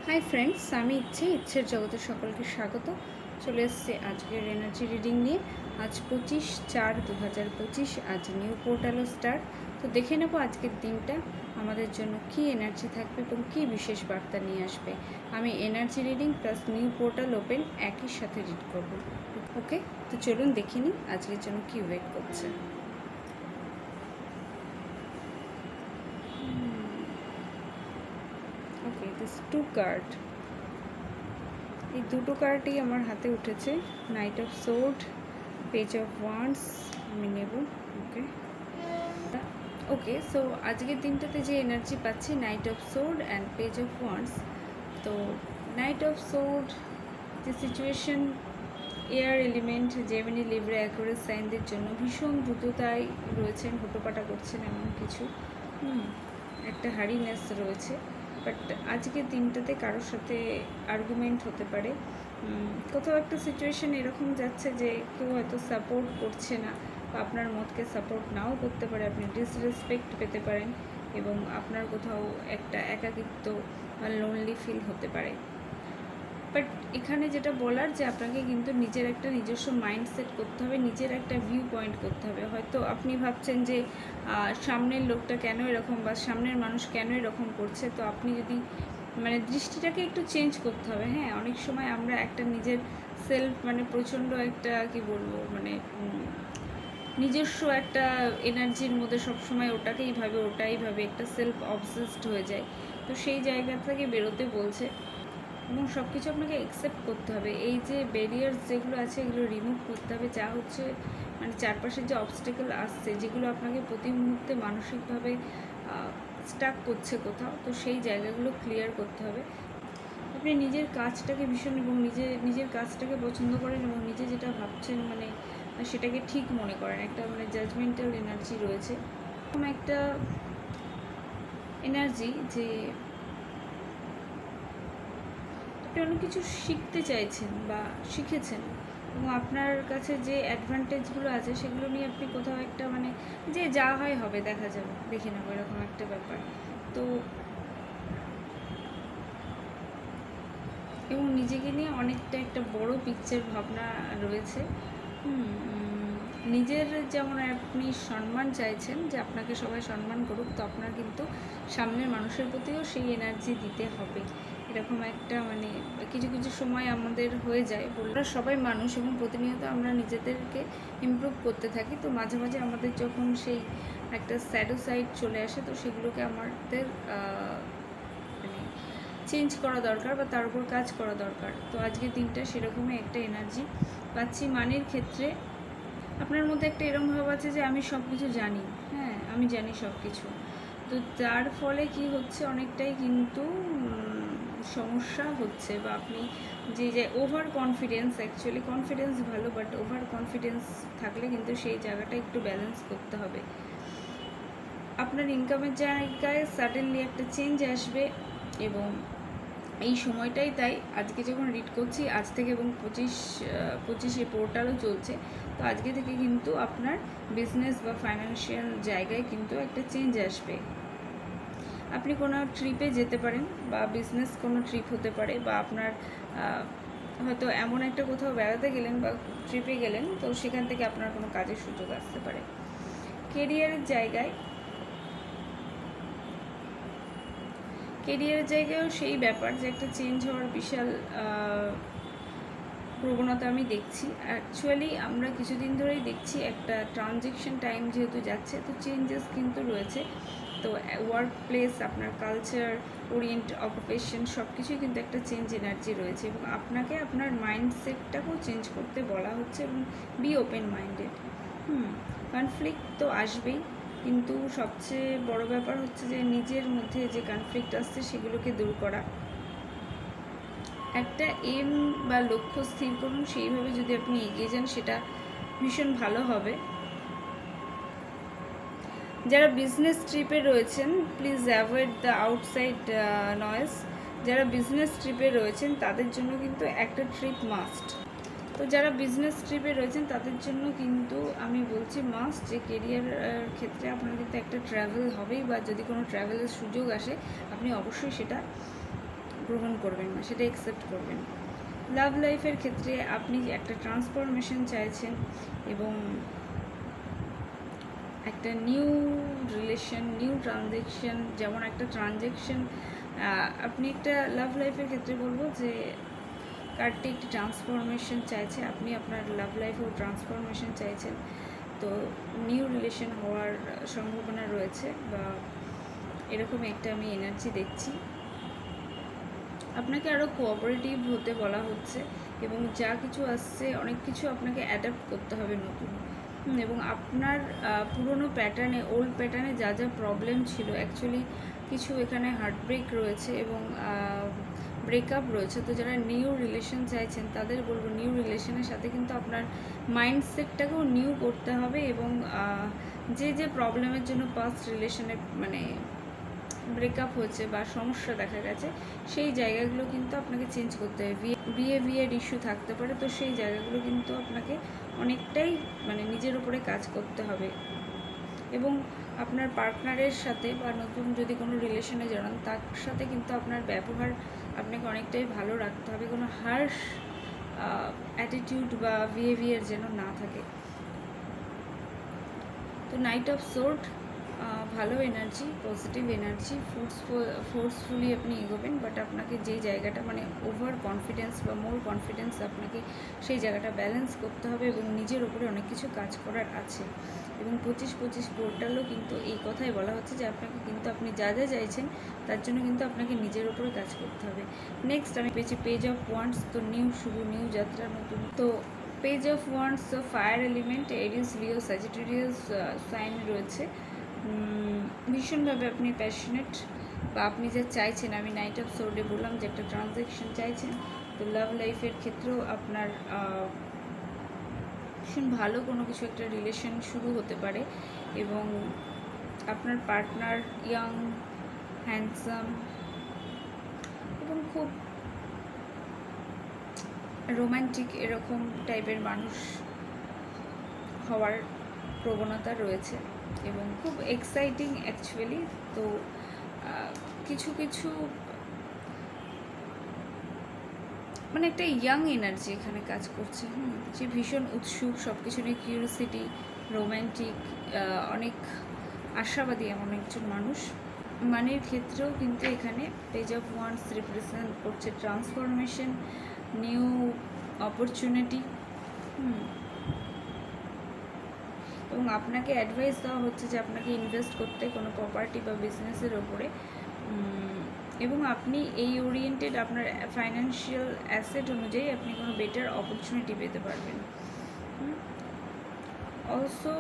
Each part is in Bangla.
হাই ফ্রেন্ডস, আমি ইচ্ছের জগতে সকলকে স্বাগত। চলে এসেছি আজকের এনার্জি রিডিং নিয়ে। আজ 25/4/2025, আজ নিউ পোর্টালও স্টার্ট। তো দেখে নেব আজকের দিনটা আমাদের জন্য কী এনার্জি থাকবে এবং কী বিশেষ বার্তা নিয়ে আসবে। আমি energy reading plus new portal open একই সাথে রিড করব। ওকে, তো চলুন দেখে নিই আজকের জন্য কী ওয়েট করছে। ওকে, দিস 2 কার্ড, এই দুটো কার্ডই আমার হাতে উঠেছে। Night of sword, page of wands আমি নেব। ওকে ওকে সো আজকের দিনটাতে যে এনার্জি পাচ্ছি, knight of sword and page of wands. তো নাইট অফ সোর্ড যে situation, air element, Gemini, Libra, Aquarius সাইনদের জন্য ভীষণ দ্রুততায় রয়েছেন, হুটোপাটা করছেন এমন কিছু একটা হারিনেস রয়েছে। বাট আজকের দিনটাতে কারোর সাথে আর্গুমেন্ট হতে পারে, কোথাও একটা সিচুয়েশন এরকম যাচ্ছে যে কেউ হয়তো সাপোর্ট করছে না, বা আপনার মতকে সাপোর্ট নাও করতে পারে, আপনি ডিসরেসপেক্ট পেতে পারেন এবং আপনার কোথাও একটা একাকিত্ব বা লোনলি ফিল হতে পারে। বাট এখানে যেটা বলার, যে আপনাকে কিন্তু নিজের একটা নিজস্ব মাইন্ডসেট করতে হবে, নিজের একটা ভিউ পয়েন্ট করতে হবে। হয়তো আপনি ভাবছেন যে সামনের লোকটা কেন এরকম, বা সামনের মানুষ কেন এরকম করছে, তো আপনি যদি দৃষ্টিটাকে একটু চেঞ্জ করতে হবে। হ্যাঁ, অনেক সময় আমরা একটা নিজের সেলফ প্রচণ্ড একটা কি বলবো, নিজস্ব একটা এনার্জির মধ্যে সবসময় ওটাই ভাবে একটা সেলফ অবসেসড হয়ে যায়। তো সেই জায়গা থেকে বেরোতে বলছে এবং সব কিছু আপনাকে অ্যাকসেপ্ট করতে হবে। এই যে ব্যারিয়ার্স যেগুলো আছে, এগুলো রিমুভ করতে হবে। যা হচ্ছে চারপাশের যে অবস্টেকেল আসছে, যেগুলো আপনাকে প্রতি মুহূর্তে মানসিকভাবে স্টাক করছে কোথাও, তো সেই জায়গাগুলো ক্লিয়ার করতে হবে। আপনি নিজের কাজটাকে ভীষণ এবং নিজের কাজটাকে পছন্দ করেন এবং নিজে যেটা ভাবছেন সেটাকে ঠিক মনে করেন। একটা জাজমেন্টাল এনার্জি রয়েছে, এরকম একটা এনার্জি যে আপনি অনেক কিছু শিখতে চাইছেন বা শিখেছেন, এবং আপনার কাছে যে অ্যাডভান্টেজগুলো আছে সেগুলো নিয়ে আপনি কোথাও একটা যে যা হয় হবে, দেখা যাবে, দেখে নেবো, এরকম একটা ব্যাপার। তো এবং নিজেকে নিয়ে অনেকটা একটা বড় পিকচার ভাবনা রয়েছে। নিজের যেমন আপনি সম্মান চাইছেন, যে আপনাকে সবাই সম্মান করুক, তো আপনার কিন্তু সামনের মানুষের প্রতিও সেই এনার্জি দিতে হবে। এরকম একটা কিছু কিছু সময় আমাদের হয়ে যায়, আমরা সবাই মানুষ এবং প্রতিনিয়ত আমরা নিজেদেরকে ইমপ্রুভ করতে থাকি। তো মাঝে মাঝে আমাদের যখন সেই একটা স্যাডো সাইড চলে আসে, তো সেগুলোকে আমাদের চেঞ্জ করা দরকার বা তার উপর কাজ করা দরকার। তো আজকের দিনটা সেরকমই একটা এনার্জি পাচ্ছি। মানের ক্ষেত্রে আপনার মধ্যে একটা এরকম ভাব আছে যে আমি সব কিছু জানি, হ্যাঁ আমি জানি সব কিছু। তো যার ফলে কি হচ্ছে, অনেকটাই কিন্তু সমস্যা হচ্ছে, বা আপনি যে ওভার কনফিডেন্স, অ্যাকচুয়ালি কনফিডেন্স ভালো, বাট ওভার কনফিডেন্স থাকলে কিন্তু সেই জায়গাটা একটু ব্যালেন্স করতে হবে। আপনার ইনকামের জায়গায় সাডেনলি একটা চেঞ্জ আসবে, এবং এই সময়টাই তাই আজকে যখন রিড করছি, আজ থেকে এবং 25 পোর্টালও চলছে, তো আজকে থেকে কিন্তু আপনার বিজনেস বা ফাইন্যান্সিয়াল জায়গায় কিন্তু একটা চেঞ্জ আসবে। আপনি কোনো ট্রিপে যেতে পারেন, বা বিজনেস কোনো ট্রিপ হতে পারে, বা আপনার হয়তো এমন একটা কোথাও বেড়াতে গেলেন বা ট্রিপে গেলেন, তো সেখান থেকে আপনার কোনো কাজের সুযোগ আসতে পারে। কেরিয়ারের জায়গায়ও সেই ব্যাপার, যে একটা চেঞ্জ হওয়ার বিশাল প্রবণতা আমি দেখছি। অ্যাকচুয়ালি আমরা কিছুদিন ধরেই দেখছি একটা ট্রানজেকশন টাইম যেহেতু যাচ্ছে, তো চেঞ্জেস কিন্তু রয়েছে। তো ওয়ার্ক প্লেস, আপনার কালচার, ওরিয়েন্ট, অকুপেশন, সব কিছুই কিন্তু একটা চেঞ্জ এনার্জি রয়েছে, এবং আপনাকে আপনার মাইন্ডসেটটাকেও চেঞ্জ করতে বলা হচ্ছে, এবং বি ওপেন মাইন্ডেড। কনফ্লিক্ট তো আসবেই, কিন্তু সবচেয়ে বড় ব্যাপার হচ্ছে যে নিজের মধ্যে যে কনফ্লিক্ট আসছে সেগুলোকে দূর করা। একটা এম বা লক্ষ্য স্থির করুন, সেইভাবে যদি আপনি এগিয়ে যান, সেটা ভীষণ ভালো হবে। যারা বিজনেস ট্রিপে রয়েছেন, please avoid the outside noise. যারা বিজনেস ট্রিপে রয়েছেন তাদের জন্য কিন্তু একটা ট্রিপ মাস্ট। তো যারা বিজনেস ট্রিপে রয়েছেন তাদের জন্য কিন্তু আমি বলছি মাস্ট, যে কেরিয়ার ক্ষেত্রে আপনার কিন্তু একটা ট্রাভেল হবেই, বা যদি কোনো ট্রাভেলের সুযোগ আসে আপনি অবশ্যই সেটা গ্রহণ করবেন না, সেটা অ্যাকসেপ্ট করবেন। লাভ লাইফের ক্ষেত্রে আপনি একটা ট্রান্সফরমেশন চাইছেন এবং একটা নিউ রিলেশন, নিউ ট্রানজেকশন, যেমন একটা ট্রানজেকশন আপনি একটা লাভ লাইফের ক্ষেত্রে বলবো যে কার্ডটি একটি ট্রান্সফরমেশন চাইছে, আপনি আপনার লাভ লাইফেও ট্রান্সফরমেশন চাইছেন। তো নিউ রিলেশন হওয়ার সম্ভাবনা রয়েছে বা এরকম একটা আমি এনার্জি দেখছি। আপনাকে আরও কোঅপারেটিভ হতে বলা হচ্ছে এবং যা কিছু আসছে অনেক কিছু আপনাকে অ্যাডাপ্ট করতে হবে নতুন। এবং আপনার পুরনো প্যাটার্নে, ওল্ড প্যাটার্নে যা যা প্রবলেম ছিল, অ্যাকচুয়ালি কিছু এখানে হার্টব্রেক রয়েছে এবং ব্রেকআপ রয়েছে। তো যারা নিউ রিলেশন চাইছেন তাদের বলবো নিউ রিলেশনের সাথে কিন্তু আপনার মাইন্ডসেটটাকেও নিউ করতে হবে এবং যে যে প্রবলেমের জন্য পাস্ট রিলেশনে মানে ব্রেকআপ হয়েছে বা সমস্যা দেখা গেছে, সেই জায়গাগুলো কিন্তু আপনাকে চেঞ্জ করতে হবে। বিহেভিয়ার ইস্যু থাকতে পারে, তো সেই জায়গাগুলো কিন্তু আপনাকে অনেকটাই মানে নিজের উপরে কাজ করতে হবে। এবং আপনার পার্টনারের সাথে বা নতুন যদি কোনো রিলেশনে জড়ান, তার সাথে কিন্তু আপনার ব্যবহার আপনাকে অনেকটাই ভালো রাখতে হবে, কোনো হার্শ অ্যাটিটিউড বা বিহেভিয়ার যেন না থাকে। তো নাইট অফ সোর্ড ভালো এনার্জি, পজিটিভ এনার্জি, ফোর্সফুলি আপনি এগোবেন, বাট আপনাকে যেই জায়গাটা মানে ওভার কনফিডেন্স বা মোর কনফিডেন্স, আপনাকে সেই জায়গাটা ব্যালেন্স করতে হবে এবং নিজের উপরে অনেক কিছু কাজ করার আছে। এবং 25-25 পোর্টালও কিন্তু এই কথাই বলা হচ্ছে যে আপনাকে কিন্তু আপনি যা যা চাইছেন তার জন্য কিন্তু আপনাকে নিজের উপরে কাজ করতে হবে। নেক্সট আমি পেয়েছি পেজ অফ ওয়ান্ডস। তো নিউ শুরু, নিউ যাত্রা, নতুন। তো পেজ অফ ওয়ান্ডস, তো ফায়ার এলিমেন্ট, এরিস, লিও, স্যাজিটেরিয়াস সাইন রয়েছে। ভীষণভাবে আপনি প্যাশনেট বা আপনি যা চাইছেন, আমি নাইট অফ সোর্ডে বললাম যে একটা ট্রানজ্যাকশন চাইছেন। তো লাভ লাইফের ক্ষেত্রেও আপনার ভীষণ ভালো কোনো কিছু একটা রিলেশন শুরু হতে পারে এবং আপনার পার্টনার ইয়াং, হ্যান্ডসাম এবং খুব রোম্যান্টিক এরকম টাইপের মানুষ হওয়ার প্রবণতা রয়েছে এবং খুব এক্সাইটিং অ্যাকচুয়ালি। তো কিছু কিছু মানে একটা ইয়াং এনার্জি এখানে কাজ করছে, যে ভীষণ উৎসুক, সব কিছু নিয়ে কিউরিওসিটি, রোম্যান্টিক, অনেক আশাবাদী এমন একজন মানুষ। মানির ক্ষেত্রেও কিন্তু এখানে পেজ অফ ওয়ান্ডস রিপ্রেজেন্ট করছে ট্রান্সফরমেশন, নিউ অপরচুনিটি। এবং আপনাকে অ্যাডভাইস দেওয়া হচ্ছে যে আপনাকে ইনভেস্ট করতে কোনো প্রপার্টি বা বিজনেসের ওপরে, এবং আপনি এই ওরিয়েন্টেড আপনার ফাইন্যান্সিয়াল অ্যাসেট অনুযায়ী আপনি কোনো বেটার অপরচুনিটি পেতে পারবেন। Also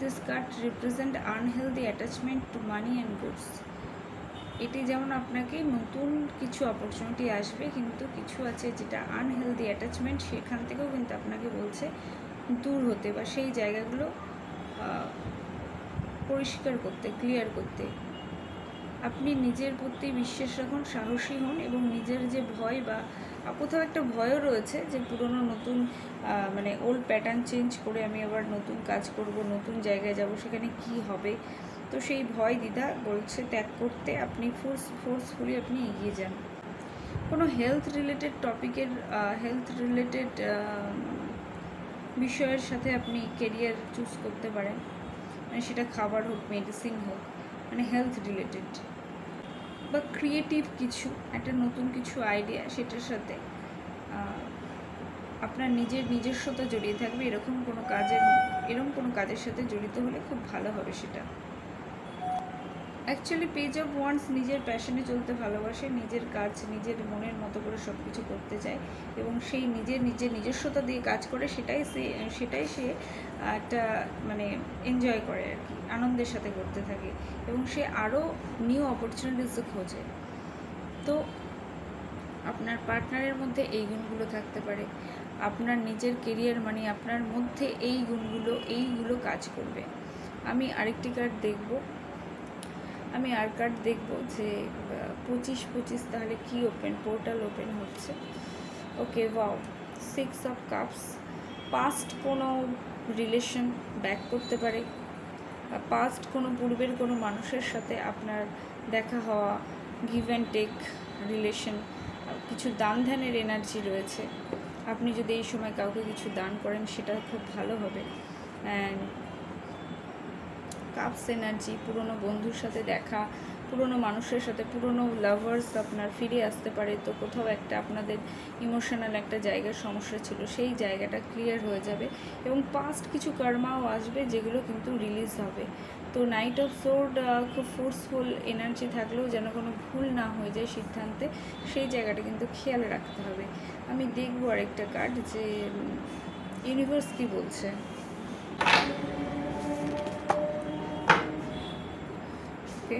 this card represent unhealthy attachment to money and goods. এটি যেমন আপনাকে নতুন কিছু অপরচুনিটি আসবে, কিন্তু কিছু আছে যেটা আনহেলদি অ্যাটাচমেন্ট, সেখান থেকেও কিন্তু আপনাকে বলছে দূর হতে বা সেই জায়গাগুলো পরিষ্কার করতে, ক্লিয়ার করতে। আপনি নিজের প্রতি বিশ্বাস রাখুন, সাহসী হন এবং নিজের যে ভয় বা কোথাও একটা ভয়ও রয়েছে যে পুরনো নতুন মানে ওল্ড প্যাটার্ন চেঞ্জ করে আমি আবার নতুন কাজ করব, নতুন জায়গায় যাব, সেখানে কি হবে। তো সেই ভয় দ্বিধা বলছে ত্যাগ করতে আপনি ফোর্সফুলি আপনি এগিয়ে যান। কোনো হেলথ রিলেটেড টপিকের, হেলথ রিলেটেড বিষয়ের সাথে আপনি কেরিয়ার চুজ করতে পারেন, মানে সেটা খাবার হোক, মেডিসিন হোক, মানে হেলথ রিলেটেড বা ক্রিয়েটিভ কিছু, একটা নতুন কিছু আইডিয়া, সেটার সাথে আপনার নিজস্বতা জড়িয়ে থাকবে। এরকম কোনো কাজের সাথে জড়িত হলে খুব ভালো হবে সেটা। অ্যাকচুয়ালি পেজ অফ ওয়ান্ডস নিজের প্যাশনে চলতে ভালোবাসে, নিজের কাজ নিজের মনের মতো করে সব কিছু করতে চায় এবং সেই নিজস্বতা দিয়ে কাজ করে, সেটাই সে একটা মানে এনজয় করে আর কি, আনন্দের সাথে করতে থাকে এবং সে আরও নিউ অপরচুনিটিসও খোঁজে। তো আপনার পার্টনারের মধ্যে এই গুণগুলো থাকতে পারে, আপনার নিজের কেরিয়ার মানে আপনার মধ্যে এইগুলো কাজ করবে। আমি আরেকটি কার্ড দেখব, আমি আর কার্ড দেখব যে 25-25 তাহলে কি পোর্টাল ওপেন হচ্ছে। ওকে, ওয়াও, 6 অফ কাপস। পাস্ট কোনো রিলেশন ব্যাক করতে পারে, পাস্ট কোনো পূর্বের কোনো মানুষের সাথে আপনার দেখা হওয়া, গিভ অ্যান্ড টেক রিলেশন, কিছু দান ধ্যানের এনার্জি রয়েছে। আপনি যদি এই সময় কাউকে কিছু দান করেন সেটা খুব ভালো হবে। অ্যান্ড কাপস এনার্জি, পুরনো বন্ধুর সাথে দেখা, পুরনো মানুষের সাথে, পুরনো লাভার্স আপনার ফিরে আসতে পারে। তো কোথাও একটা আপনাদের ইমোশনাল একটা জায়গার সমস্যা ছিল, সেই জায়গাটা ক্লিয়ার হয়ে যাবে এবং পাস্ট কিছু কর্মাও আসবে যেগুলো কিন্তু রিলিজ হবে। তো নাইট অফ সোর্ড খুব ফোর্সফুল এনার্জি থাকলেও যেন কোনো ভুল না হয়ে যায় সিদ্ধান্তে, সেই জায়গাটা কিন্তু খেয়াল রাখতে হবে। আমি দেখবো আরেকটা কার্ড যে ইউনিভার্স কী বলছে। ওকে,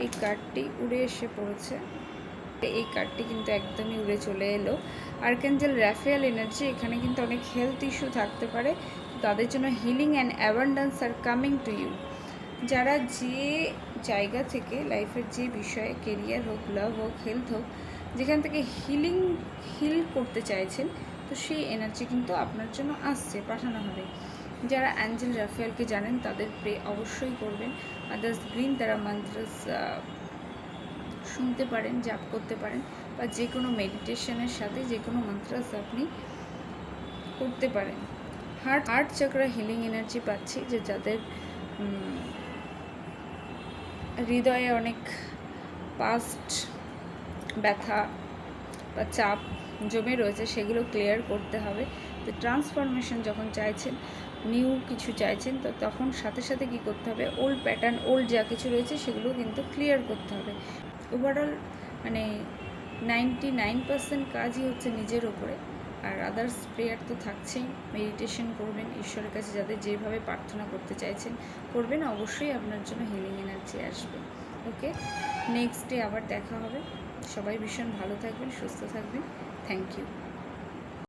এই কার্ডটি উড়ে এসে পড়েছে। এই কার্ডটি কিন্তু একদমই উড়ে চলে এলো। আর্কাঞ্জেল রাফায়েল এনার্জি, এখানে কিন্তু অনেক হেলথ ইস্যু থাকতে পারে, তাদের জন্য হিলিং অ্যান্ড অ্যাবান্ডেন্স আর কামিং টু ইউ। যারা যে জায়গা থেকে লাইফের যে বিষয়ে, কেরিয়ার হোক, লাভ হোক, হেলথ হোক, যেখান থেকে হিল করতে চাইছেন, তো সেই এনার্জি কিন্তু আপনার জন্য আসছে, পাঠানো হবে। যারা অ্যাঞ্জেল রাফায়েলকে জানেন তাদের প্রে অবশ্যই করবেন। আদার্স গ্রিন তারা মন্ত্রস শুনতে পারেন, জাপ করতে পারেন, বা যে কোনো মেডিটেশনের সাথে যে কোনো মন্ত্রস আপনি করতে পারেন। হার্ট চক্র হিলিং এনার্জি পাচ্ছি, যে যাদের হৃদয়ে অনেক পাস্ট ব্যথা বা চাপ জমে রয়েছে, সেগুলো ক্লিয়ার করতে হবে। তো ট্রান্সফরমেশন যখন চাইছেন, নিউ কিছু চাইছেন, তো তখন সাথে সাথে কী করতে হবে, ওল্ড প্যাটার্ন, ওল্ড যা কিছু রয়েছে সেগুলো কিন্তু ক্লিয়ার করতে হবে। ওভারঅল মানে 99% কাজই হচ্ছে নিজের ওপরে, আর আদার্স প্রেয়ার তো থাকছেই। মেডিটেশন করবেন, ঈশ্বরের কাছে যাদের যেভাবে প্রার্থনা করতে চাইছেন করবেন, অবশ্যই আপনার জন্য হিলিং এনার্জি আসবে। ওকে, নেক্সট ডে আবার দেখা হবে। সবাই ভীষণ ভালো থাকবেন, সুস্থ থাকবেন। Thank you.